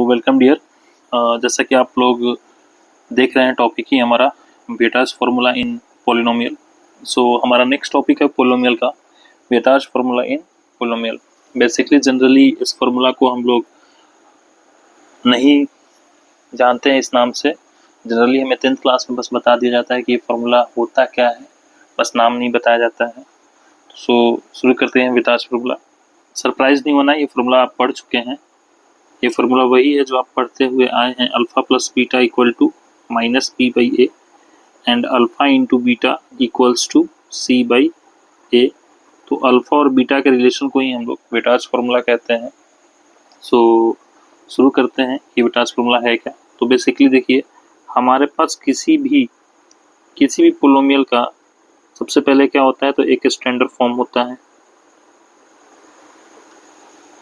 Welcome dear. जैसा कि आप लोग देख रहे हैं, टॉपिक ही हमारा बेटाज फार्मूला इन पोलिनोमियल। सो हमारा नेक्स्ट टॉपिक है पोलिनोमियल का, Vieta's formula in polynomial. Basically generally इस फार्मूला को हम लोग नहीं जानते हैं इस नाम से। जनरली हमें 10th क्लास में बस बता दिया जाता है कि ये फार्मूला होता क्या है, बस नाम नहीं बताया जाता है। सो शुरू करते हैं बेटाज फार्मूला। सरप्राइज नहीं होना, ये फार्मूला आप पढ़ चुके हैं। ये फार्मूला वही है जो आप पढ़ते हुए आए हैं, alpha plus beta equal to minus P by A and alpha into beta equals to C by A. तो अल्फा और बीटा के रिलेशन को ही हम लोग बेटाज फार्मूला कहते हैं। सो शुरू करते हैं ये बेटाज फार्मूला है क्या। तो बेसिकली देखिए, हमारे पास किसी भी पोलिनोमियल का सबसे पहले क्या होता है, तो एक स्टैंडर्ड फॉर्म होता है।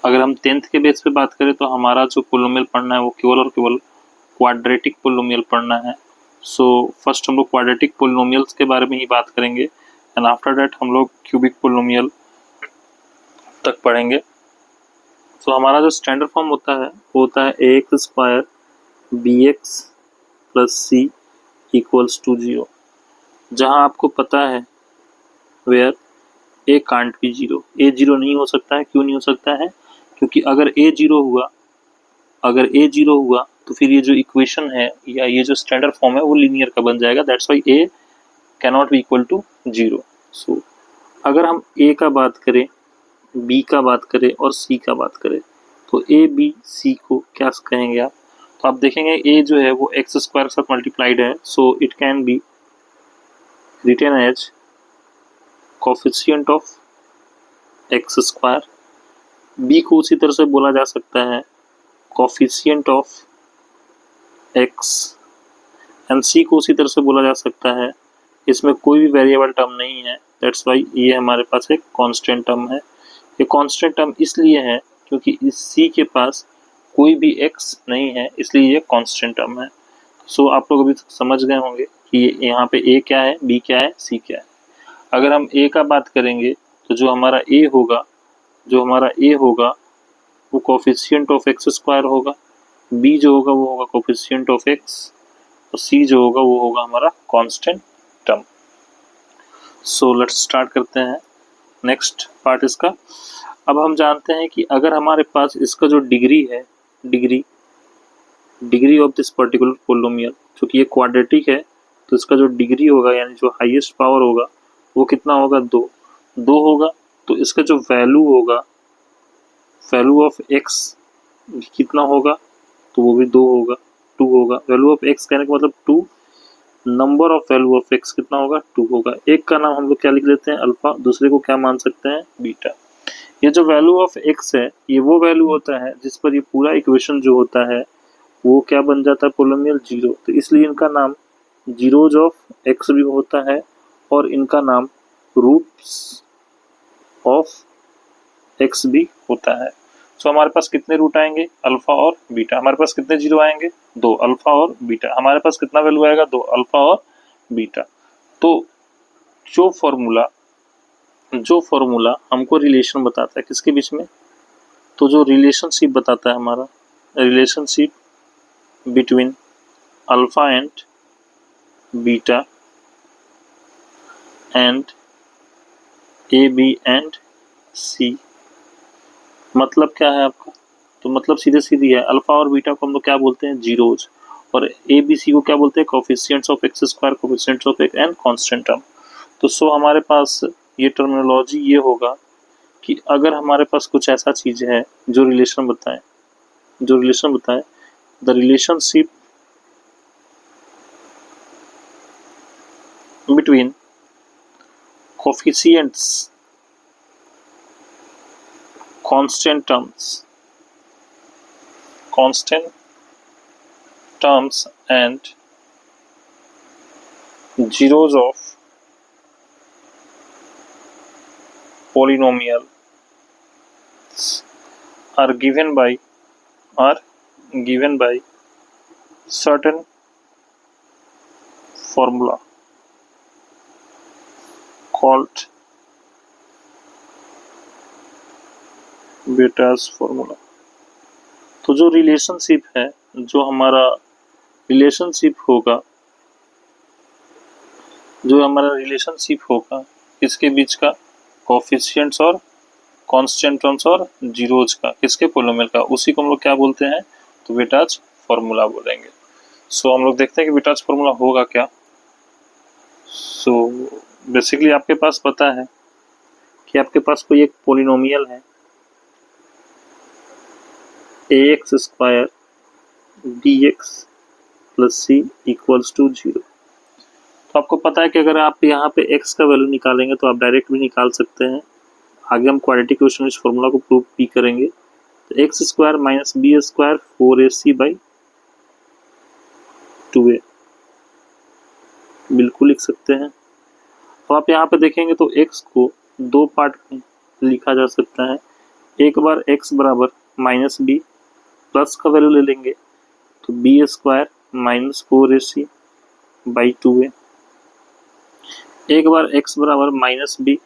अगर हम 10th के बेस पे बात करें तो हमारा जो पोलिनोमियल पढ़ना है वो केवल और केवल क्वाड्रेटिक पोलिनोमियल पढ़ना है। सो फर्स्ट हम लोग क्वाड्रेटिक पोलिनोमियल्स के बारे में ही बात करेंगे एंड आफ्टर दैट हम लोग क्यूबिक पोलिनोमियल तक पढ़ेंगे। सो हमारा जो स्टैंडर्ड फॉर्म होता है वो होता है A X square B X plus C equals to 0, जहाँ आपको पता है where A can't be 0। A 0 नहीं हो सकता है। क्यों नहीं हो सकता है? क्योंकि अगर ए 0 हुआ तो फिर ये जो इक्वेशन है या ये जो स्टैंडर्ड फॉर्म है वो लीनियर का बन जाएगा। That's why A cannot be equal to 0। So अगर हम ए का बात करें, बी का बात करें और सी का बात करें, तो ए बी सी को क्या कहेंगे आप? तो आप देखेंगे ए जो है वो एक्स स्क्वायर के साथ मल्टीप्लाइड है, so it can be written as coefficient of X square. B को उसी तरह से बोला जा सकता है coefficient of X and C को उसी तरह से बोला जा सकता है। इसमें कोई भी वेरिएबल टर्म नहीं है, दैट्स वाई ये हमारे पास एक कांस्टेंट टर्म है। ये कांस्टेंट टर्म इसलिए है क्योंकि इस सी के पास कोई भी एक्स नहीं है, इसलिए ये कांस्टेंट टर्म है। सो आप लोग अभी समझ गए होंगे कि यहाँ पे ए क्या है, बी क्या है, सी क्या है। अगर हम ए का बात करेंगे तो जो हमारा ए होगा वो कोफिशिएंट ऑफ एक्स स्क्वायर होगा, बी जो होगा वो होगा कोफिशिएंट ऑफ एक्स और सी जो होगा वो होगा हमारा constant term. So let's start करते हैं नेक्स्ट पार्ट इसका। अब हम जानते हैं कि अगर हमारे पास इसका जो डिग्री है, degree of this particular polynomial, क्योंकि ये क्वाड्रेटिक है तो इसका जो डिग्री होगा यानी जो हाईएस्ट पावर होगा वो कितना होगा? 2 होगा। तो इसका जो वैल्यू होगा, वैल्यू ऑफ एक्स कितना होगा? तो वो भी 2 होगा, 2 होगा। वैल्यू ऑफ एक्स कहने का मतलब 2, number of value of x कितना होगा? 2 होगा। एक का नाम हम लोग क्या लिख लेते हैं? अल्फा, दूसरे को क्या मान सकते हैं? बीटा। ये जो वैल्यू ऑफ एक्स है ये वो वैल्यू होता है जिस पर ये पूरा इक्वेशन जो होता है वो क्या बन जाता है? पोलिनोमियल 0। तो इसलिए इनका नाम जीरोज ऑफ एक्स भी होता है और इनका नाम रूट्स ऑफ एक्स भी होता है। सो हमारे पास कितने रूट आएंगे? अल्फा और बीटा। हमारे पास कितने जीरो आएंगे? 2, अल्फा और बीटा। हमारे पास कितना वैल्यू आएगा? 2, अल्फा और बीटा। तो जो फॉर्मूला हमको रिलेशन बताता है किसके बीच में? तो जो रिलेशनशिप बताता है हमारा, relationship between alpha and beta and A B and C. मतलब क्या है आपका? तो मतलब सीधे सीधी है, अल्फा और बीटा को हम लोग क्या बोलते हैं? जीरोज, और ए बी सी को क्या बोलते हैं? Coefficients of X square, coefficients of X and constant term. तो सो हमारे पास ये टर्मिनोलॉजी ये होगा कि अगर हमारे पास कुछ ऐसा चीज है जो रिलेशन बताए the relationship between coefficients, constant terms and zeros of polynomials are given by certain formula called Vieta's formula. तो जो रिलेशनशिप है, जो हमारा रिलेशनशिप होगा, इसके बीच का कोफिशिएंट्स और कॉन्स्टेंट्स और जीरोज का, किसके पोलोमियल का, उसी को हम लोग क्या बोलते हैं, तो विटाज फॉर्मूला बोलेंगे। सो हम लोग देखते हैं कि विटाज फॉर्मूला होगा क्या। सो बेसिकली आपके पास पता है कि आपके पास कोई एक पोलिनोमियल है ax² bx + c = 0। तो आपको पता है कि अगर आप यहाँ पे x का वैल्यू निकालेंगे तो आप डायरेक्ट भी निकाल सकते हैं। आगे हम क्वाड्रेटिक इक्वेशन इस फॉर्मूला को प्रूव भी करेंगे। तो x² - b² 4ac/2a बिल्कुल लिख सकते हैं। तो आप यहाँ पे देखेंगे तो x को दो पार्ट में लिखा जा सकता है। एक बार x बराबर -b प्लस का वैल्यू ले लेंगे तो b² - 4ac/2a। एक बार x बराबर -b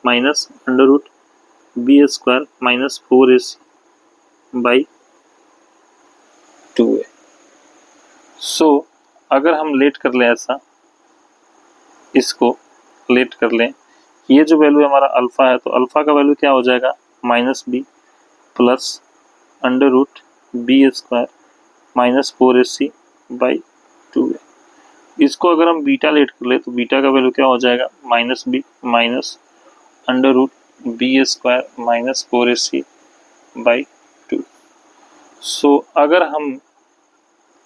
माइनस √b² - 4ac/2a। सो अगर हम लेट कर लें ऐसा, इसको लेट कर लें, ये जो वैल्यू हमारा अल्फा है, तो अल्फा का वैल्यू क्या हो जाएगा, -b प्लस √b² - 4ac/2a। इसको अगर हम बीटा लेट कर ले तो बीटा का वैल्यू क्या हो जाएगा, -b माइनस √b² - 4ac/2। सो अगर हम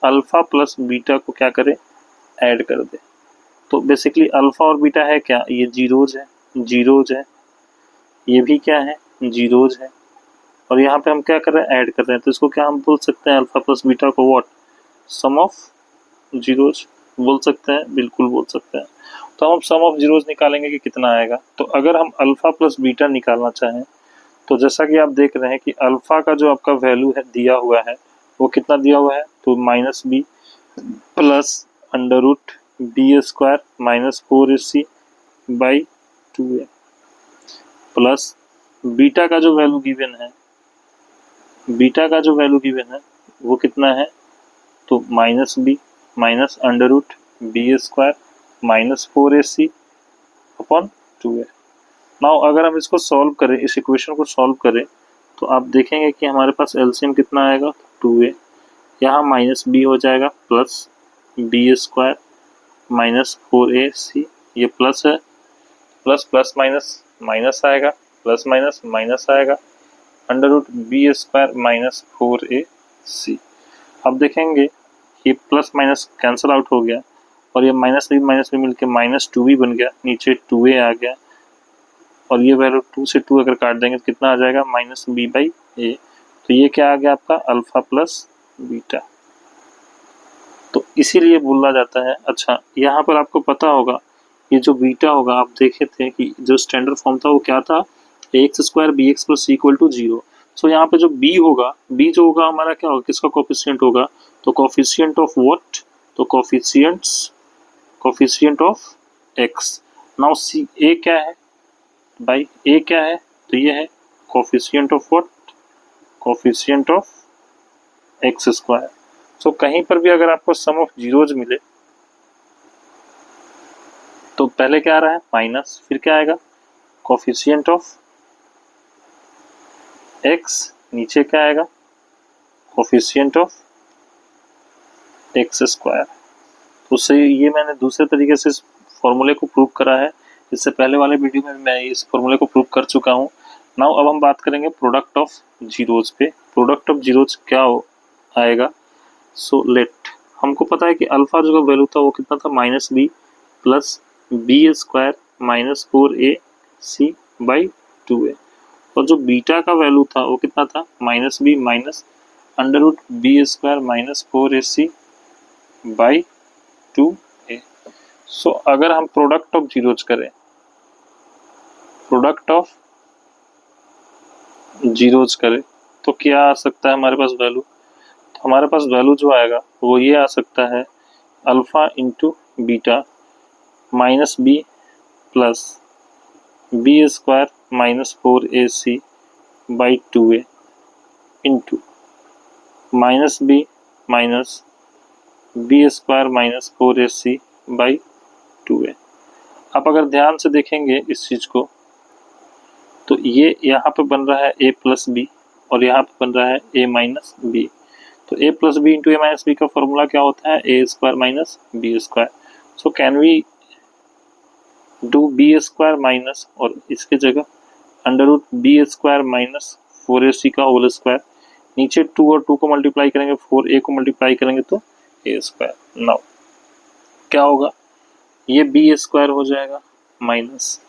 अल्फा प्लस बीटा को क्या करें, ऐड कर दे, तो बेसिकली अल्फा और बीटा है क्या, ये जीरोज है, ये भी क्या है, जीरोज है, और यहाँ पे हम क्या कर रहे हैं, ऐड कर रहे हैं। तो इसको क्या हम बोल सकते हैं, अल्फा प्लस बीटा को व्हाट, सम ऑफ जीरोज बोल सकते हैं, बिल्कुल बोल सकते हैं। तो हम सम ऑफ जीरोज निकालेंगे कि कितना आएगा। तो अगर हम अल्फा प्लस बीटा निकालना चाहें तो जैसा कि आप देख रहे हैं कि अल्फा का जो आपका वैल्यू है दिया हुआ है वो कितना दिया हुआ है, तो -b plus √b² - 4ac/2a plus beta का जो वैल्यू गिवन है, वो कितना है, तो -b minus √b² - 4ac/2a। Now अगर हम इसको सॉल्व करें, इस इक्वेशन को सॉल्व करें, तो आप देखेंगे कि हमारे पास एलसीएम कितना आएगा, 2a, यहाँ -b हो जाएगा प्लस b² - 4ac, ये प्लस है, प्लस प्लस माइनस माइनस आएगा, प्लस माइनस माइनस आएगा, √b² - 4ac। अब देखेंगे ये प्लस माइनस कैंसिल आउट हो गया और ये माइनस भी मिलके -2b बन गया, नीचे 2a आ गया, और ये वैल्यू 2 से 2 अगर काट देंगे तो कितना आ जाएगा, -b/a। तो ये क्या आ गया आपका, अल्फा प्लस बीटा। तो इसीलिए बोला जाता है। अच्छा, यहाँ पर आपको पता होगा ये जो बीटा होगा, आप देखे थे कि जो स्टैंडर्ड फॉर्म था वो क्या था, ax² bx + c = 0। सो यहाँ पे जो b होगा, b जो होगा हमारा क्या होगा, किसका कोफिशिएंट होगा, तो कोफिशिएंट ऑफ व्हाट, तो coefficient of x। Now c a क्या है भाई, a क्या है, तो ये है coefficient of what, coefficient of x²। सो कहीं पर भी अगर आपको सम ऑफ जीरोज मिले तो पहले क्या आ रहा है, माइनस, फिर क्या आएगा, कोफिशिएंट ऑफ x, नीचे क्या आएगा, कोफिशिएंट ऑफ x²। उससे ये मैंने दूसरे तरीके से इस फॉर्मूले को प्रूव करा है, इससे पहले वाले वीडियो में मैं इस फॉर्मूले को प्रूव कर चुका हूँ। नाउ अब हम बात करेंगे प्रोडक्ट ऑफ जीरोज पे। प्रोडक्ट ऑफ जीरोज क्या आएगा, सो लेट, हमको पता है कि अल्फा जो वैल्यू था वो कितना था, -b प्लस b² - 4ac/2a, और जो बीटा का वैल्यू था वो कितना था, -b माइनस √b² - 4ac/2a। सो अगर हम प्रोडक्ट ऑफ जीरोज करें, तो क्या आ सकता है हमारे पास वैल्यू, तो हमारे पास वैल्यू जो आएगा वो ये आ सकता है, alpha into beta -b plus b² - 4ac/2a into minus B minus B square minus 4ac by 2a। आप अगर ध्यान से देखेंगे इस चीज को तो ये यहाँ पे बन रहा है a प्लस बी और यहाँ पे बन रहा है a माइनस बी। तो a plus B into A minus B का फॉर्मूला क्या होता है, A square minus B square. So can we do B square minus और इसके जगह under root B square minus 4ac का होल स्क्वायर, नीचे 2 और 2 को मल्टीप्लाई करेंगे 4a को मल्टीप्लाई करेंगे तो a स्क्वायर। नाउ क्या होगा, ये बी स्क्वायर हो जाएगा माइनस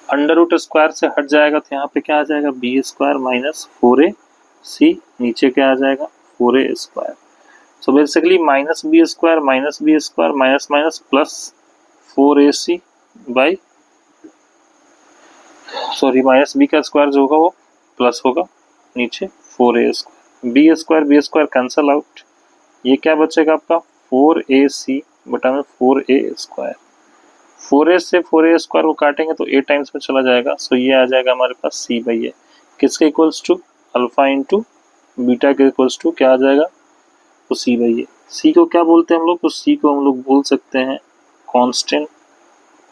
अंडर रूट स्क्वायर से हट जाएगा तो यहाँ पे क्या आ जाएगा, बी स्क्वायर माइनस 4ac, नीचे क्या आ जाएगा 4a square. So basically minus B square minus minus plus 4ac by, sorry minus B का स्क्वायर जो होगा वो प्लस होगा, नीचे 4a square, B square cancel out, ये क्या बचेगा आपका 4ac बटा में 4a स्क्वायर। 4a से 4a स्क्वायर को काटेंगे तो a टाइम्स में चला जाएगा। सो ये आ जाएगा हमारे पास c बाई ए, किसके equals to alpha into beta के इक्वल्स टू क्या आ जाएगा, तो c बाई ए। c को क्या बोलते हैं हम लोग, तो c को हम लोग बोल सकते हैं कांस्टेंट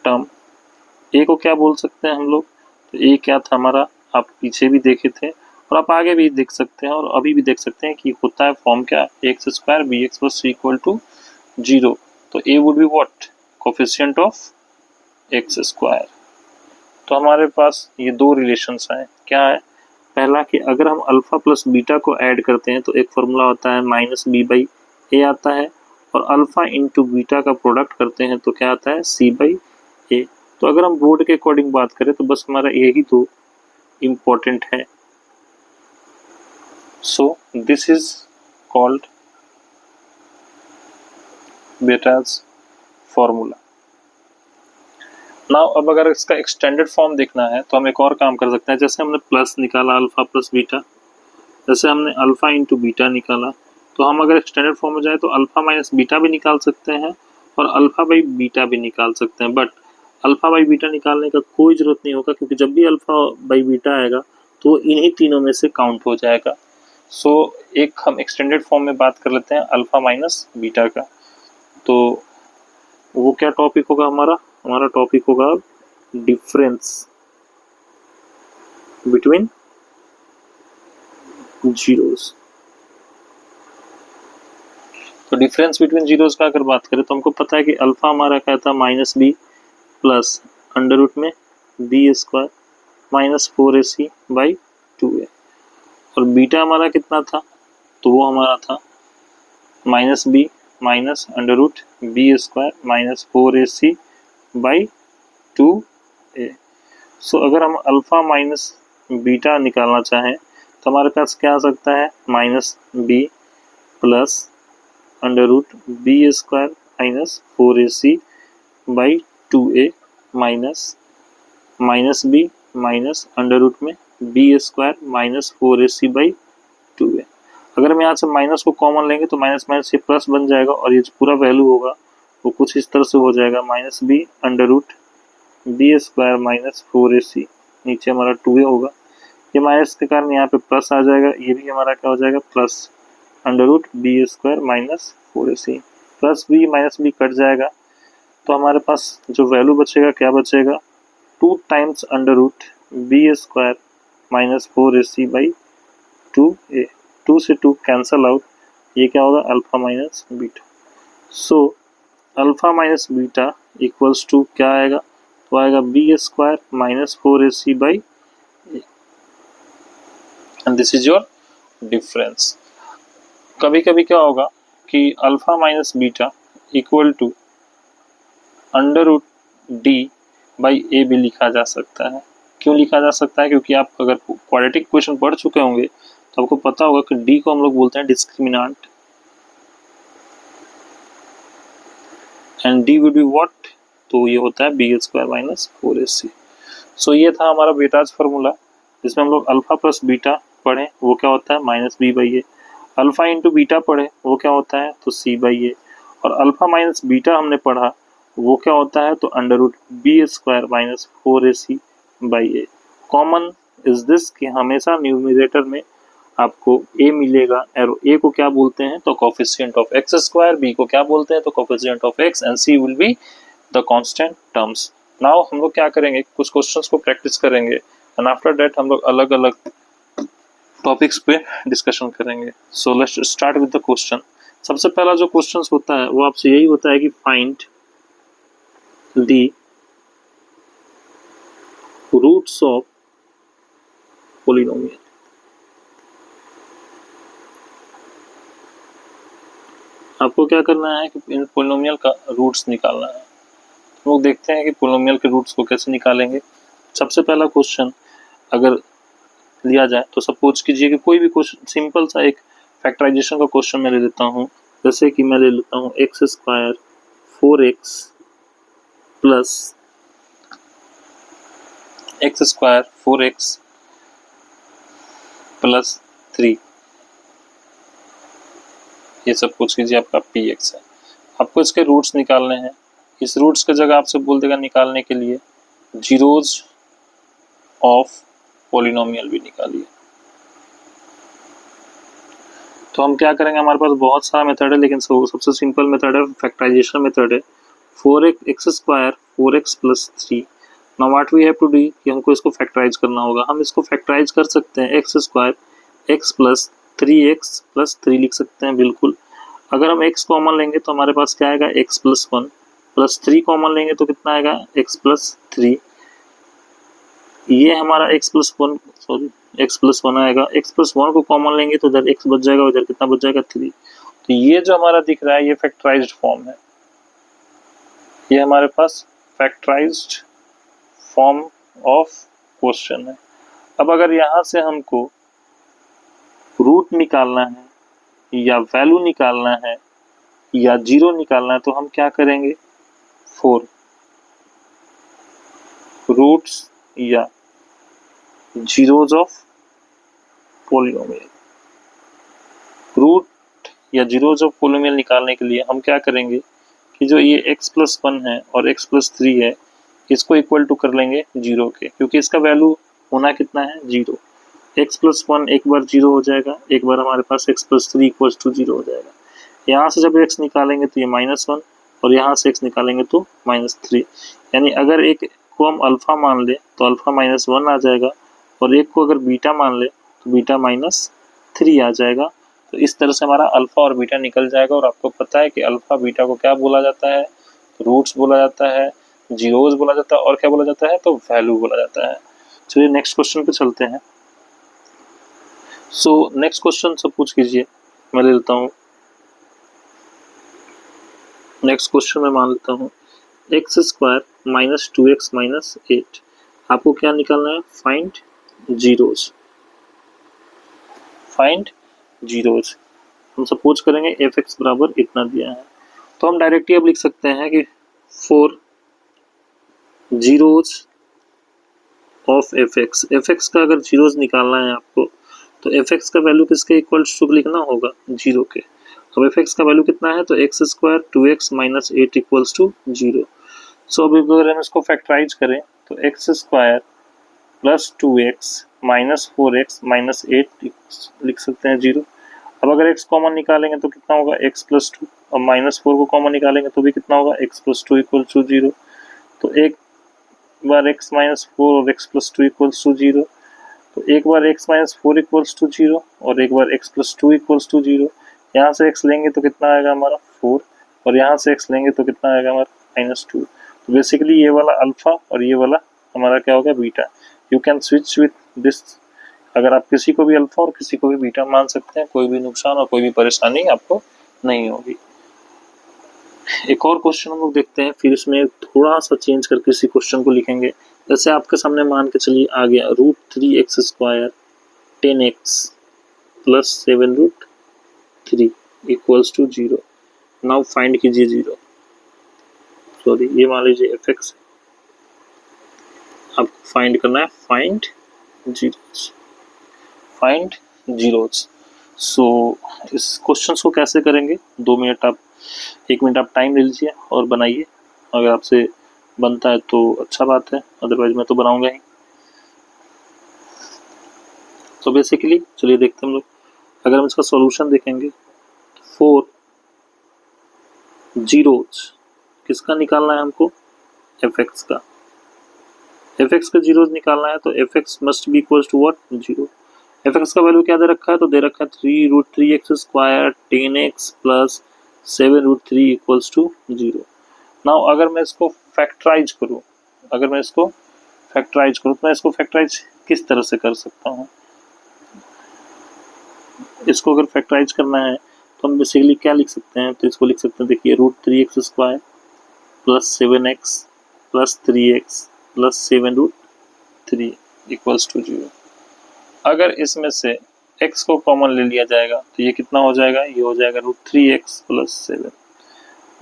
टर्म। a को क्या बोल सकते हैं हम लोग, तो a क्या था हमारा, आप पीछे भी देखे थे और आप आगे भी देख सकते हैं और अभी भी देख सकते हैं कि होता है फॉर्म क्या, X square B X plus C equal to 0। तो a would be what, coefficient of X square. तो हमारे पास ये दो रिलेशंस हैं, क्या है, पहला कि अगर हम अल्फा प्लस बीटा को ऐड करते हैं तो एक फॉर्मूला होता है माइनस बी बाई ए आता है, और अल्फा इंटू बीटा का प्रोडक्ट करते हैं तो क्या आता है सी बाई ए। तो अगर हम बोर्ड के अकॉर्डिंग बात करें तो बस हमारा यही तो इम्पोर्टेंट है। So this is called Vieta's formula. Now अब अगर इसका एक्सटेंडेड फॉर्म देखना है तो हम एक और काम कर सकते हैं, जैसे हमने प्लस निकाला अल्फा प्लस बीटा, जैसे हमने अल्फा इंटू बीटा निकाला, तो हम अगर एक्सटेंडेड फॉर्म में जाए तो अल्फा माइनस बीटा भी निकाल सकते हैं और अल्फा बाई बीटा भी निकाल सकते हैं। बट अल्फा बाई बीटा निकालने का कोई ज़रूरत नहीं होगा, क्योंकि जब भी अल्फा बाई बीटा आएगा तो इन्हीं तीनों में से काउंट हो जाएगा। सो एक हम एक्सटेंडेड फॉर्म में बात कर लेते हैं अल्फा माइनस बीटा का। तो वो क्या टॉपिक होगा हमारा, हमारा टॉपिक होगा डिफरेंस बिटवीन जीरोस। तो डिफरेंस बिटवीन जीरोस का अगर बात करें तो हमको पता है कि अल्फा हमारा क्या था minus B plus under root में B square minus 4ac by 2a, और बीटा हमारा कितना था, तो वो हमारा था minus B minus under root B square minus 4ac by 2a। So अगर हम अल्फा माइनस बीटा निकालना चाहें तो हमारे पास क्या आ सकता है, minus B plus under root B square minus 4ac by 2a minus minus B minus under root में B square minus 4ac by 2a। अगर हम यहाँ से माइनस को कॉमन लेंगे तो माइनस माइनस ये प्लस बन जाएगा और ये जो पूरा वैल्यू होगा वो कुछ इस तरह से हो जाएगा, minus B under root B square minus 4ac, नीचे हमारा 2a होगा, ये माइनस के कारण यहाँ पे प्लस आ जाएगा, ये भी हमारा क्या हो जाएगा plus under root B square minus 4ac, plus B minus B cut जाएगा तो हमारे पास जो वैल्यू बचेगा क्या बचेगा, 2 times under root B square minus 4ac by 2a, 2 से 2 कैंसल आउट, ये क्या होगा alpha minus beta. So alpha minus beta equals to क्या आएगा, तो आएगा B square minus 4ac by A, and this is your difference. कभी कभी क्या होगा कि alpha minus beta equal to under root D by A भी लिखा जा सकता है। क्यों लिखा जा सकता है, क्योंकि आप अगर क्वाड्रेटिक इक्वेशन पढ़ चुके होंगे तो आपको पता होगा कि डी को हम लोग बोलते हैं discriminant, and D would be what, तो ये होता है बी स्क्वायर माइनस 4ac। सो ये था हमारा बेटाज फार्मूला, जिसमें हम लोग अल्फा प्लस बीटा पढ़े वो क्या होता है minus B by A, alpha into beta पढ़े वो क्या होता है तो सी बाई ए, और अल्फा माइनस बीटा हमने पढ़ा वो क्या होता है तो under root B square minus 4ac by A. Common is this कि हमेशा न्यूमरेटर में आपको a मिलेगा, और a को क्या बोलते हैं तो coefficient of X square, b को क्या बोलते हैं तो coefficient of x, and c will be the constant terms. Now हम लोग क्या करेंगे, कुछ क्वेश्चंस को प्रैक्टिस करेंगे, एंड आफ्टर दैट हम लोग अलग अलग टॉपिक्स पे डिस्कशन करेंगे। सो let's start with the question. सबसे पहला जो क्वेश्चन होता है वो आपसे यही होता है कि find the roots of polynomial. आपको क्या करना है कि इन पोलिनोमियल का रूट्स निकालना है। हम लोग देखते हैं कि पोलिनोमियल के रूट्स को कैसे निकालेंगे। सबसे पहला क्वेश्चन अगर लिया जाए तो सपोज कीजिए कि कोई भी क्वेश्चन सिंपल सा एक फैक्टराइजेशन का क्वेश्चन मैं ले लेता हूँ। जैसे कि मैं ले लेता हूँ x square 4x plus x square 4x plus 3, ये सब कुछ कीजिए आपका px है। आपको इसके रूट्स निकालने हैं। इस रूट्स की जगह आपसे बोल देगा निकालने के लिए जीरोज ऑफ पॉलिनोमियल भी निकालिए। तो हम क्या करेंगे, हमारे पास बहुत सारा मेथड है, लेकिन सबसे सिंपल मेथड है फैक्टराइजेशन मेथड है। 4x square 4x plus 3। Now what we have to do कि हमको इसको फैक्टराइज करना होगा। हम इसको फैक्टराइज कर सकते हैं x square x plus 3x plus 3 लिख सकते हैं बिल्कुल। अगर हम x कॉमन लेंगे तो हमारे पास क्या आएगा x प्लस 1, प्लस 3 कॉमन लेंगे तो कितना आएगा x प्लस 3। ये हमारा x प्लस 1 आएगा। x प्लस 1 को कॉमन लेंगे तो इधर x बच जाएगा, इधर कितना बच जाएगा 3। तो ये जो हमारा दिख रहा है ये फैक्टराइज्ड फॉर्म है, ये हमारे पास फैक्टराइज्ड फॉर्म ऑफ क्वेश्चन है। अब अगर यहाँ से हमको रूट निकालना है या वैल्यू निकालना है या जीरो निकालना है तो हम क्या करेंगे, 4 रूट्स या जीरोज ऑफ पोलिनोमियल। रूट या जीरोज ऑफ पोलिनोमियल निकालने के लिए हम क्या करेंगे कि जो ये x प्लस 1 है और x प्लस 3 है इसको इक्वल टू कर लेंगे 0 के, क्योंकि इसका वैल्यू होना कितना है 0। x प्लस 1 एक बार 0 हो जाएगा, एक बार हमारे पास x प्लस 3 इक्वल्स टू 0 हो जाएगा। यहाँ से जब x निकालेंगे तो ये -1 और यहाँ से x निकालेंगे तो -3। यानी अगर एक को हम अल्फा मान ले तो अल्फा -1 आ जाएगा, और एक को अगर बीटा मान ले तो बीटा -3 आ जाएगा। तो इस तरह से हमारा अल्फा और बीटा निकल जाएगा। और आपको पता है कि अल्फा बीटा को क्या बोला जाता है, रूट्स बोला जाता है, जीरोज बोला जाता है, और क्या बोला जाता है तो वैल्यू बोला जाता है। चलिए नेक्स्ट क्वेश्चन पे चलते हैं। सो नेक्स्ट क्वेश्चन सपोज कीजिए मैं ले लेता हूँ, नेक्स्ट क्वेश्चन में मान लेता हूँ x square minus 2x minus 8। आपको क्या निकालना है, फाइंड जीरोज। फाइंड जीरोज हम सपोज करेंगे एफ एक्स बराबर इतना दिया है, तो हम डायरेक्टली अब लिख सकते हैं कि 4 zeros of F x. F x का अगर जीरोज निकालना है आपको तो एफ एक्स का वैल्यू किसके इक्वल्स टू लिखना होगा 0 के। अब एफ एक्स का वैल्यू कितना है तो X square 2x minus 8 equals to 0। So अब अगर हम इसको फैक्टराइज करें तो X square plus 2x minus 4x minus 8 लिख सकते हैं 0। अब अगर x कॉमन निकालेंगे तो कितना होगा x प्लस 2, और -4 को कॉमन निकालेंगे तो भी कितना होगा x प्लस 2 इक्वल्स टू 0। तो एक बार x माइनस 4 और x प्लस 2 इक्वल्स टू 0, तो एक बार x माइनस 4 इक्वल्स टू 0 और एक बार x प्लस 2 इक्वल्स टू 0। यहाँ से x लेंगे तो कितना आएगा हमारा 4, और यहाँ से x लेंगे तो कितना आएगा हमारा -2। तो बेसिकली ये वाला अल्फा और ये वाला हमारा क्या होगा beta. You can switch with this, अगर आप किसी को भी अल्फा और किसी को भी बीटा मान सकते हैं, कोई भी नुकसान और कोई भी परेशानी आपको नहीं होगी। एक और क्वेश्चन हम लोग देखते हैं, फिर इसमें थोड़ा सा चेंज करके इसी क्वेश्चन को लिखेंगे। जैसे आपके सामने मान के चलिए आ गया √3x square 10x plus 7√3 equals to 0। Now find कीजिए 0, सॉरी ये मान लीजिए एफ एक्स, आपको फाइंड करना है find zeros. Find zeros. So इस क्वेश्चन को कैसे करेंगे, 2 मिनट आप 1 मिनट आप टाइम ले लीजिए और बनाइए। अगर आपसे बनता है तो अच्छा बात है, अदरवाइज मैं तो बनाऊंगा ही। तो बेसिकली चलिए देखते हैं हम लोग। अगर हम इसका सॉल्यूशन देखेंगे, 4 जीरोज किसका निकालना है हमको, fx का। fx का जीरोज निकालना है तो fx must be equals to what, 0। fx का वैल्यू क्या दे रखा है, तो दे रखा है 3√3x² 10x plus 7√3 equals to 0। Now अगर मैं इसको फैक्टराइज करूं, तो मैं इसको फैक्टराइज किस तरह से कर सकता हूं। इसको अगर फैक्टराइज करना है तो हम बेसिकली क्या लिख सकते हैं, तो इसको लिख सकते हैं, देखिए √3x² plus 7x plus 3x plus 7√3 equals to 0। अगर इसमें से x को कॉमन ले लिया जाएगा तो ये कितना हो जाएगा, ये हो जाएगा √3x प्लस 7।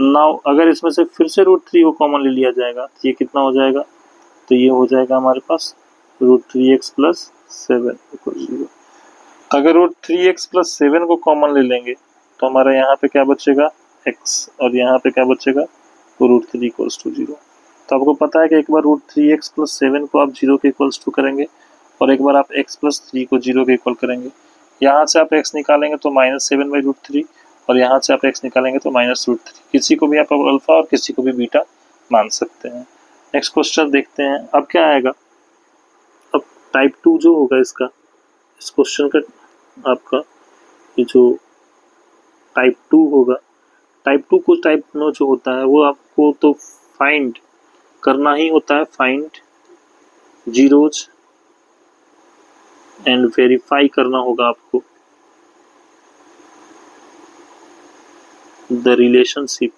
नाउ अगर इसमें से फिर से √3 को कॉमन ले लिया जाएगा तो ये कितना हो जाएगा, तो ये हो जाएगा हमारे पास √3x प्लस 7 इक्वल 0। अगर √3x प्लस 7 को कॉमन ले लेंगे तो हमारे यहाँ पे क्या बचेगा, x, और यहाँ पे क्या बचेगा, √3 इक्वल्स टू 0। तो आपको पता है कि एक बार √3x प्लस 7 को आप 0 के इक्वल्स टू करेंगे और एक बार आप x प्लस 3 को 0 के इक्वल करेंगे। यहाँ से आप x निकालेंगे तो -7/√3 और यहाँ से आप x निकालेंगे तो -√3। किसी को भी आप अल्फा और किसी को भी बीटा मान सकते हैं। नेक्स्ट क्वेश्चन देखते हैं, अब क्या आएगा, अब टाइप 2 जो होगा इसका, इस क्वेश्चन का आपका ये जो टाइप 2 होगा, टाइप 2 को टाइप नो जो होता है वो आपको तो फाइंड करना ही होता है, फाइंड जीरोज एंड वेरीफाई करना होगा आपको the relationship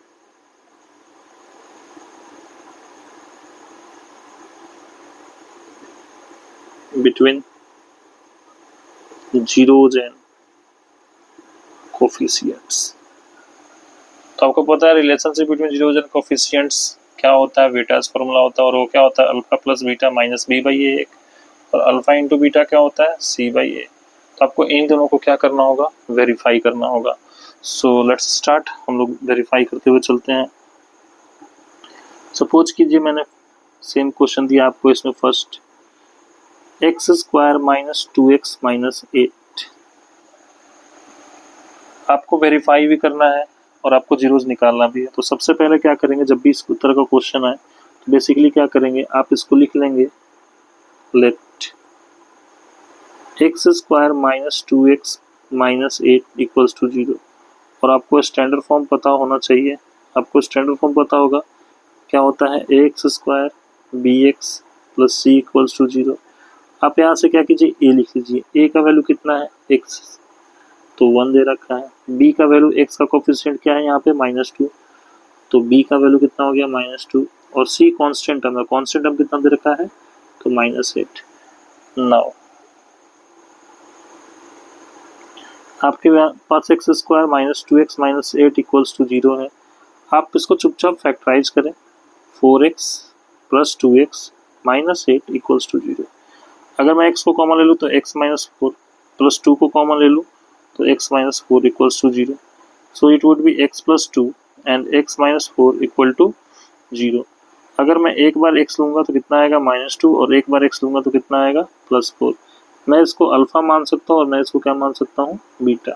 between zeros and coefficients. तो आपको पता है relationship between zeros and coefficients क्या होता है, बीटास फॉर्मूला होता है, और वो क्या होता है, alpha plus beta minus b/a, और अल्फा इंटू बीटा क्या होता है, c/a। तो आपको इन दोनों को क्या करना होगा, वेरीफाई करना होगा। सो लेट्स स्टार्ट, हम लोग वेरीफाई करते हुए चलते हैं। सपोज कीजिए मैंने सेम क्वेश्चन दिया आपको, इसमें फर्स्ट x² - 2x - 8 आपको वेरीफाई भी करना है और आपको जीरोज निकालना भी है। तो सबसे पहले क्या करेंगे, जब भी इस तरह का क्वेश्चन आए तो बेसिकली क्या करेंगे, आप इसको लिख लेंगे, late x² - 2x - 8 equals to 0। और आपको स्टैंडर्ड फॉर्म पता होना चाहिए, आपको स्टैंडर्ड फॉर्म पता होगा, क्या होता है, ax² bx plus c equals to 0। आप यहाँ से क्या कीजिए, a लिख लीजिए। a का वैल्यू कितना है, x, तो 1 दे रखा है। b का वैल्यू, x का कोफिशिएंट क्या है यहाँ पे, -2, तो b का वैल्यू कितना हो गया, -2, और c कांस्टेंट हमें, कांस्टेंट हम कितना दे रखा है, तो -8। नाउ आपके पास x² - 2x - 8 इक्वल्स टू 0 है। आप इसको चुपचाप फैक्टराइज करें, 4x plus 2x - 8 equals to 0। अगर मैं x को कॉमन ले लूँ तो x - 4 प्लस 2 को कॉमन ले लूँ तो x - 4 equals to 0। So it would be x plus 2 and x - 4 equal to 0। अगर मैं एक बार x लूँगा तो कितना आएगा, -2, और एक बार x लूँगा तो कितना आएगा, +4। मैं इसको अल्फा मान सकता हूँ और मैं इसको क्या मान सकता हूँ, बीटा।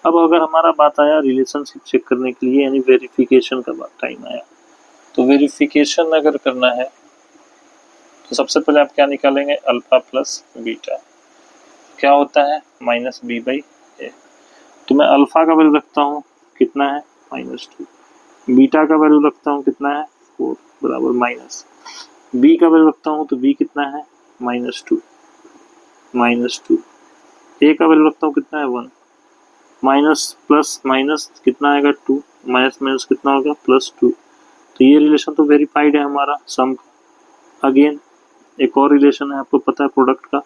अब अगर हमारा बात आया रिलेशनशिप चेक करने के लिए, यानी वेरिफिकेशन का बात टाइम आया, तो वेरिफिकेशन अगर करना है तो सबसे पहले आप क्या निकालेंगे, अल्फा प्लस बीटा, क्या होता है, -b/a। तो मैं अल्फा का वैल्यू रखता हूँ, कितना है, -2, बीटा का वैल्यू रखता हूँ, कितना है, 4 बराबर माइनस, b का वैल्यू रखता हूँ तो b कितना है, -2, a का वैल्यू रखता हूँ, कितना है, 1, माइनस प्लस माइनस कितना आएगा, 2, माइनस माइनस कितना होगा, +2। तो ये रिलेशन तो वेरीफाइड है हमारा सम का। अगेन एक और रिलेशन है, आपको पता है प्रोडक्ट का,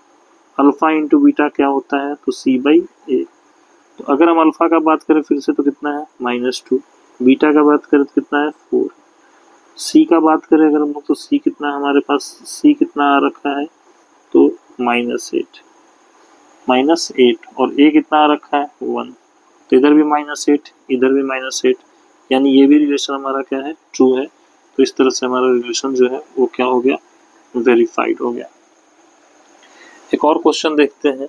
अल्फा इंटू बीटा क्या होता है, तो c/a। तो अगर हम अल्फा का बात करें फिर से तो कितना है, -2, बीटा का बात करें तो कितना है, 4, सी का बात करें अगर हम लोग तो सी कितना है हमारे पास, सी कितना आ रखा है, तो -8 और ए कितना आ रखा है, 1, तो इधर भी -8 इधर भी -8, यानी ये भी रिलेशन हमारा क्या है, ट्रू है। तो इस तरह से हमारा रिलेशन जो है वो क्या हो गया, वेरीफाइड हो गया। एक और क्वेश्चन देखते हैं,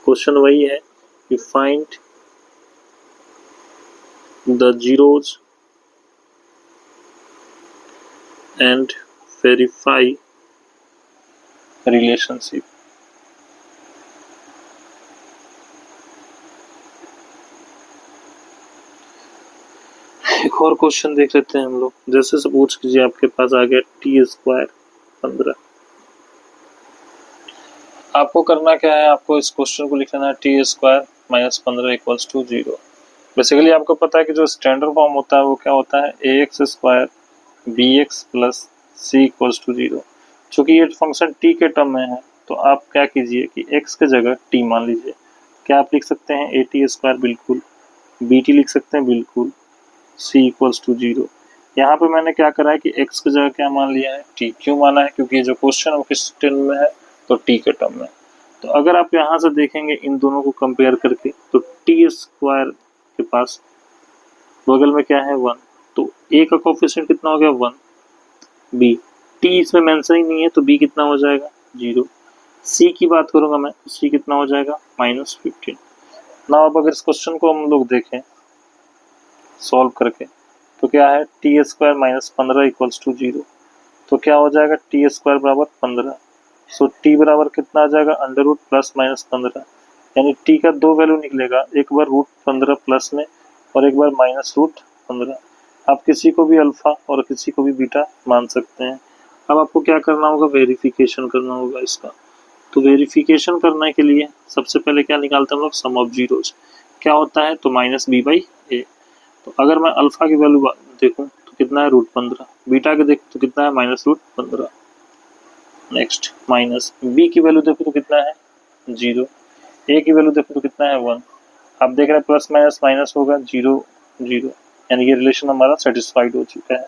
क्वेश्चन वही है you find the zeros and verify relationship. एक और क्वेश्चन देख लेते हैं हम लोग। जैसे सपोज कीजिए आपके पास आ गया टी स्क्वायर 15। आपको करना क्या है, आपको इस क्वेश्चन को लिख लेना है T square minus 15 equals to 0। Basically आपको पता है कि जो स्टैंडर्ड फॉर्म होता है वो क्या होता है, A X square B X plus C equals to 0। चूँकि ये फंक्शन टी के टर्म में है तो आप क्या कीजिए कि एक्स के जगह टी मान लीजिए। क्या आप लिख सकते हैं ए टी स्क्वायर, बिल्कुल। बी टी लिख सकते हैं, बिल्कुल। सी इक्वल्स टू 0। यहाँ पे मैंने क्या करा है कि x की जगह क्या मान लिया है, t। क्यों माना है, क्योंकि जो क्वेश्चन है वो किस टर्म में है, तो t के टर्म में। तो अगर आप यहाँ से देखेंगे इन दोनों को कंपेयर करके तो t स्क्वायर के पास बगल में क्या है 1, तो a का कोफिशिएंट कितना हो गया 1, b t इसमें मेंशन ही नहीं है तो b कितना हो जाएगा 0। c की बात करूंगा मैं, c कितना हो जाएगा -15। ना अब अगर इस क्वेश्चन को हम लोग देखें सॉल्व करके तो क्या है T square minus 15 equals to 0। तो क्या हो जाएगा टी स्क्वायर बराबर 15। सो टी बराबर कितना आ जाएगा अंडर रूट प्लस माइनस 15, यानी टी का दो वैल्यू निकलेगा, एक बार रूट 15 प्लस में और एक बार माइनस रूट 15। आप किसी को भी अल्फा और किसी को भी बीटा मान सकते हैं। अब आपको क्या करना होगा, वेरिफिकेशन करना होगा इसका। तो वेरिफिकेशन करने के लिए सबसे पहले क्या निकालते हैं हम लोग, सम ऑफ जीरोज। क्या होता है, तो माइनस बी बाई ए। तो अगर मैं अल्फा की वैल्यू देखूं तो कितना है रूट 15, बीटा के देखूं तो कितना है minus root 15। Next minus B की वैल्यू देखो तो कितना है 0, ए की वैल्यू देखो तो कितना है 1। आप देख रहे हैं प्लस माइनस माइनस होगा 0 0, यानी ये रिलेशन हमारा सेटिस्फाइड हो चुका है।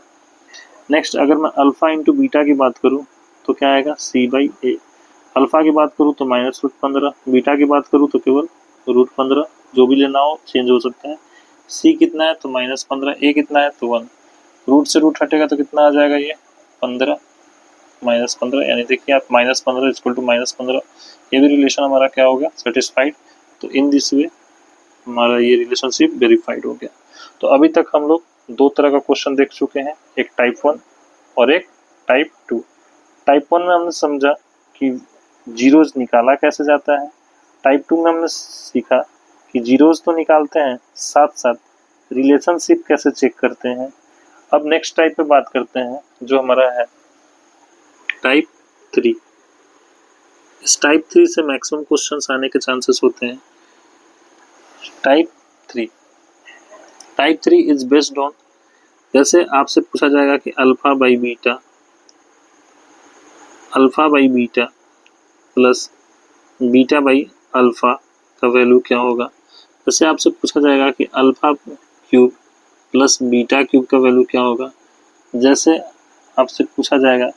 नेक्स्ट अगर मैं अल्फा इंटू बीटा की बात करूं तो क्या आएगा सी बाई ए। अल्फा की बात करूं तो माइनस रूट 15, बीटा की बात करूं तो केवल रूट 15, जो भी लेना हो चेंज हो सकता है। सी कितना है तो -15, ए कितना है तो 1, रूट से रूट हटेगा तो कितना आ जाएगा ये 15 -15, यानी देखिए आप -15 इक्वल टू -15, ये भी रिलेशन हमारा क्या हो गया सेटिस्फाइड। तो इन दिस वे हमारा ये रिलेशनशिप वेरीफाइड हो गया। तो अभी तक हम लोग दो तरह का क्वेश्चन देख चुके हैं, एक टाइप 1 और एक टाइप 2। टाइप 1 में हमने समझा कि जीरोज निकाला कैसे जाता है, टाइप 2 में हमने सीखा कि जीरोज तो निकालते हैं साथ साथ रिलेशनशिप कैसे चेक करते हैं। अब नेक्स्ट टाइप पे बात करते हैं जो हमारा है टाइप 3। इस टाइप 3 से मैक्सिमम क्वेश्चंस आने के चांसेस होते हैं। टाइप 3 इज बेस्ड ऑन, जैसे आपसे पूछा जाएगा कि alpha by beta plus beta by alpha का वैल्यू क्या होगा। जैसे आपसे पूछा जाएगा कि alpha cube plus beta cube का वैल्यू क्या होगा। जैसे आपसे पूछा जाएगा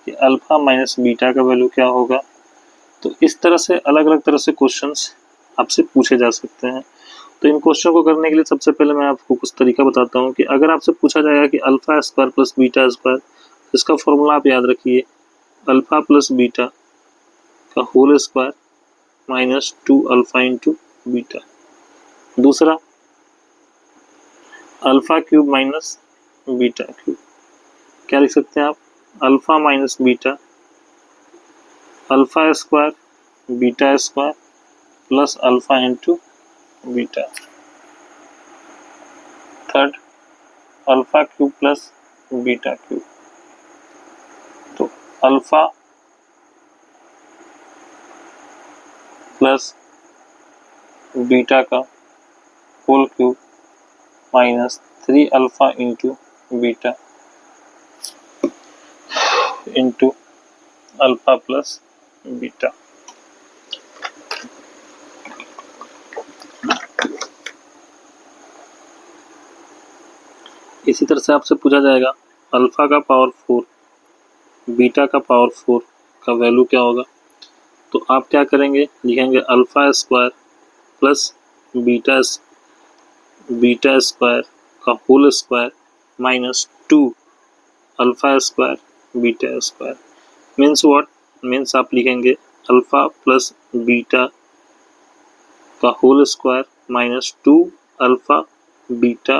कि अल्फा माइनस बीटा का वैल्यू क्या होगा। तो इस तरह से अलग अलग तरह से क्वेश्चंस आपसे पूछे जा सकते हैं। तो इन क्वेश्चन को करने के लिए सबसे पहले मैं आपको कुछ तरीका बताता हूँ कि अगर आपसे पूछा जाएगा कि alpha square plus beta square, इसका फॉर्मूला आप याद रखिए, अल्फा प्लस बीटा का whole square minus 2 alpha into beta. दूसरा alpha cube minus beta cube, क्या लिख सकते हैं आप, alpha minus beta, alpha square beta square plus alpha into beta. Third alpha cube plus beta cube, तो alpha plus beta का whole cube minus 3 alpha into beta into alpha plus beta. इसी तरह से आपसे पूछा जाएगा अल्फा का power 4 beta का पावर 4 का वैल्यू क्या होगा। तो आप क्या करेंगे, लिखेंगे alpha square plus beta square का whole square minus 2 alpha square beta square. Means what, means आप लिखेंगे अल्फा प्लस बीटा का whole square minus 2 alpha beta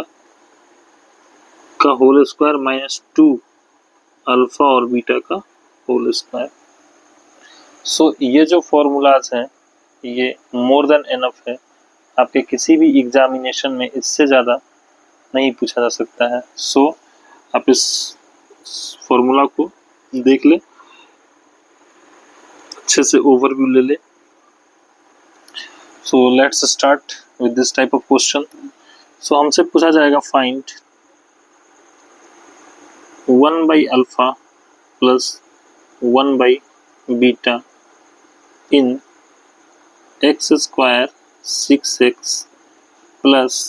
का होल स्क्वायर माइनस 2 अल्फा और बीटा का होल स्क्वायर। सो ये जो formulas हैं ये मोर देन एनफ है, आपके किसी भी एग्जामिनेशन में इससे ज़्यादा नहीं पूछा जा सकता है। सो आप इस फॉर्मूला को देख ले, अच्छे से ओवरव्यू ले ले। So let's start with this type of question. So हमसे पूछा जाएगा find 1 by alpha plus 1 by beta in X square 6x plus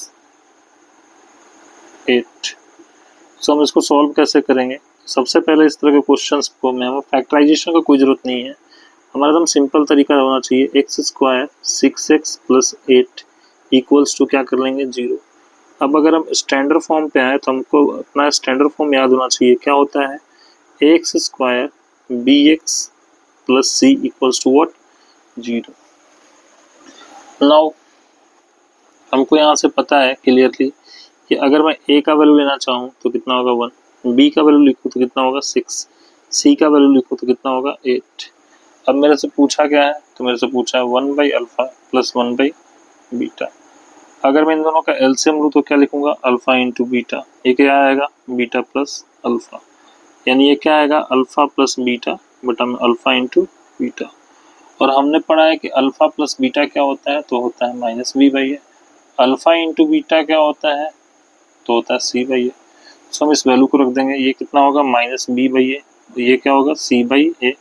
8। So हम इसको सॉल्व कैसे करेंगे? सबसे पहले इस तरह के क्वेश्चंस को में हमें फैक्टराइजेशन का कोई ज़रूरत नहीं है, हमारा एकदम सिंपल तरीका होना चाहिए। X square 6x plus 8 equals to क्या कर लेंगे 0। अब अगर हम स्टैंडर्ड फॉर्म पे आए तो हमको अपना स्टैंडर्ड फॉर्म याद होना चाहिए। क्या होता है? X square bx plus c equals to what 0। Now हमको यहाँ से पता है क्लियरली कि अगर मैं a का वैल्यू लेना चाहूँ तो कितना होगा 1, b का वैल्यू लिखूँ तो कितना होगा 6, c का वैल्यू लिखूँ तो कितना होगा 8। अब मेरे से पूछा क्या है? तो मेरे से पूछा है 1 by alpha plus 1 by beta. अगर मैं इन दोनों का एलसीएम लूँ तो क्या लिखूंगा? Alpha into beta. ये क्या आएगा? बीटा प्लस अल्फा, यानी ये क्या आएगा? अल्फा प्लस बीटा बटा में अल्फा इंटू बीटा। और हमने पढ़ा है कि अल्फा प्लस बीटा क्या होता है? तो होता है minus B by A. Alpha into beta क्या होता है? तो होता है सी बाई ए। सो हम इस वैल्यू को रख देंगे, ये कितना होगा? माइनस बी बाई ए, ये क्या होगा? सी बाई ए।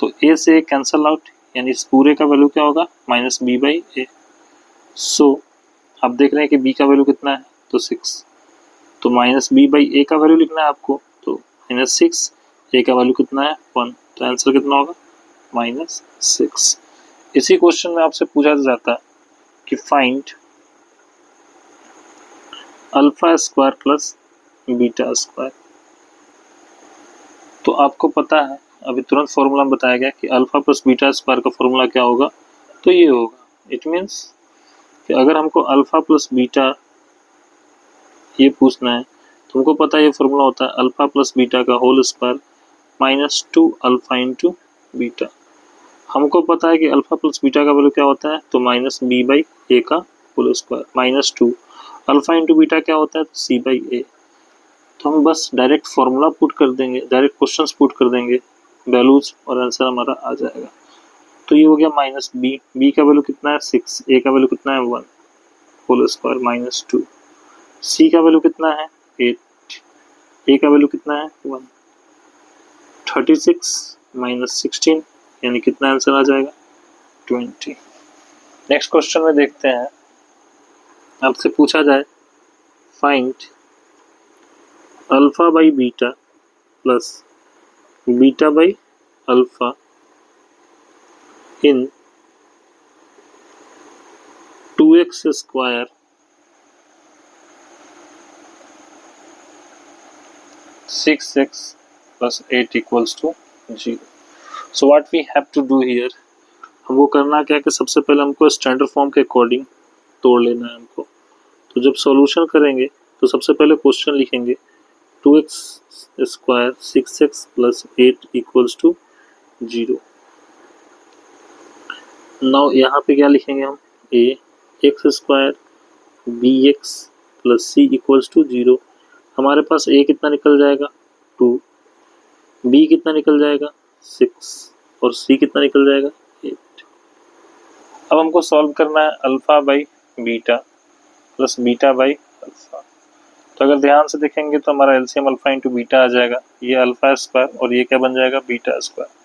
तो ए से कैंसल आउट, यानी इस पूरे का वैल्यू क्या होगा? माइनस बी बाई ए। सो आप देख रहे हैं कि बी का वैल्यू कितना है? तो 6। तो माइनस बी बाई ए का वैल्यू लिखना है आपको, तो माइनस 6, ए का वैल्यू कितना है? 1। तो आंसर कितना होगा? माइनस 6। इसी क्वेश्चन में आपसे पूछा जाता है कि find alpha square plus beta square. तो आपको पता है, अभी तुरंत फॉर्मूला बताया गया कि अल्फा प्लस बीटा स्क्वायर का फॉर्मूला क्या होगा? तो ये होगा। इट मीन्स कि अगर हमको अल्फा प्लस बीटा ये पूछना है तो हमको पता है ये फॉर्मूला होता है अल्फा प्लस बीटा का whole square minus 2 alpha into beta. हमको पता है कि अल्फा प्लस बीटा का वैल्यू क्या होता है? तो माइनस बी बाई ए का whole square minus 2 alpha into beta क्या होता है? तो सी बाई ए। तो हम बस डायरेक्ट फॉर्मूला पुट कर देंगे, डायरेक्ट क्वेश्चंस पुट कर देंगे, वैल्यूज, और आंसर हमारा आ जाएगा। तो ये हो गया माइनस बी, बी का वैल्यू कितना है? 6, ए का वैल्यू कितना है? 1 होल स्क्वायर माइनस 2, सी का वैल्यू कितना है? 8, ए का वैल्यू कितना है? 1। 36 माइनस 16, यानी कितना आंसर आ जाएगा? 20। नेक्स्ट क्वेश्चन में देखते हैं, आपसे पूछा जाए find alpha by beta plus beta by alpha in 2x square six x plus 8 equals to 0. So what we have to do here, हमको करना क्या है कि सबसे पहले हमको स्टैंडर्ड फॉर्म के अकॉर्डिंग तोड़ लेना है हमको। तो जब सॉल्यूशन करेंगे तो सबसे पहले क्वेश्चन लिखेंगे 2x square 6x plus 8 equals to 0। Now यहाँ पे क्या लिखेंगे हम? a X square B X plus C equals to 0। हमारे पास a कितना निकल जाएगा? 2, b कितना निकल जाएगा? 6 और c कितना निकल जाएगा? 8। अब हमको सॉल्व करना है alpha by beta plus beta by alpha. तो अगर ध्यान से देखेंगे तो हमारा एलसीएम अल्फा इंटू बीटा आ जाएगा, ये अल्फा स्क्वायर और ये क्या बन जाएगा? Beta square.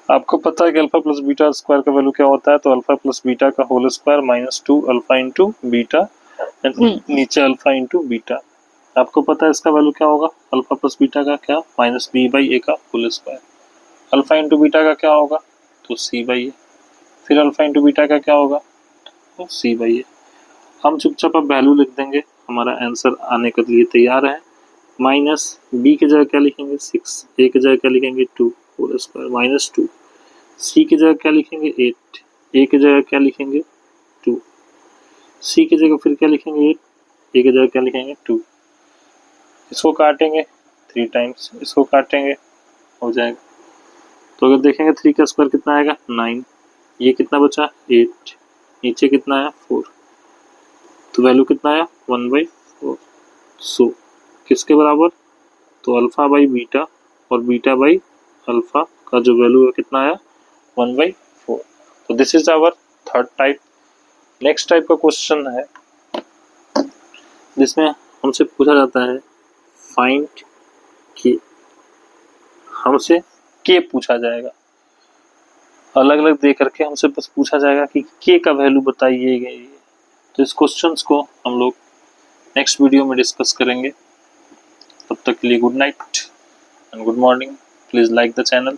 आपको पता है कि अल्फा प्लस बीटा स्क्वायर का वैल्यू क्या होता है? तो अल्फा प्लस बीटा का whole square minus 2 alpha into beta, नीचे अल्फा इंटू बीटा। आपको पता है इसका वैल्यू क्या होगा? अल्फा प्लस बीटा का क्या? माइनस बी बाई ए का whole square. Alpha into beta का क्या होगा? तो सी बाई ए। फिर अल्फा इंटू बीटा का क्या होगा? तो सी बाई ए। हम चुपचाप अब वैल्यू लिख देंगे, हमारा आंसर आने के लिए तैयार है। माइनस बी की जगह क्या लिखेंगे? 6, ए की जगह क्या लिखेंगे? 2 होल स्क्वायर माइनस 2, सी की जगह क्या लिखेंगे? 8, ए की जगह क्या लिखेंगे? 2। सी की जगह फिर क्या लिखेंगे 8, ए की जगह क्या लिखेंगे 2, इसको काटेंगे 3 टाइम्स, इसको काटेंगे हो जाएगा। तो अगर देखेंगे 3 का स्क्वायर कितना आएगा 9, ये कितना बचा 8, नीचे कितना है 4, तो वैल्यू कितना आया 1/4। सो किसके बराबर, तो अल्फा बाई बीटा और बीटा बाई अल्फा का जो वैल्यू है कितना आया 1/4। तो this is our third type. Next type का क्वेश्चन है जिसमें हमसे पूछा जाता है फाइंड के, हमसे के पूछा जाएगा, अलग अलग दे करके हमसे बस पूछा जाएगा कि के का वैल्यू बताइए। तो इस क्वेश्चंस को हम लोग नेक्स्ट वीडियो में डिस्कस करेंगे। तब तक के लिए good night and good morning. Please like the channel.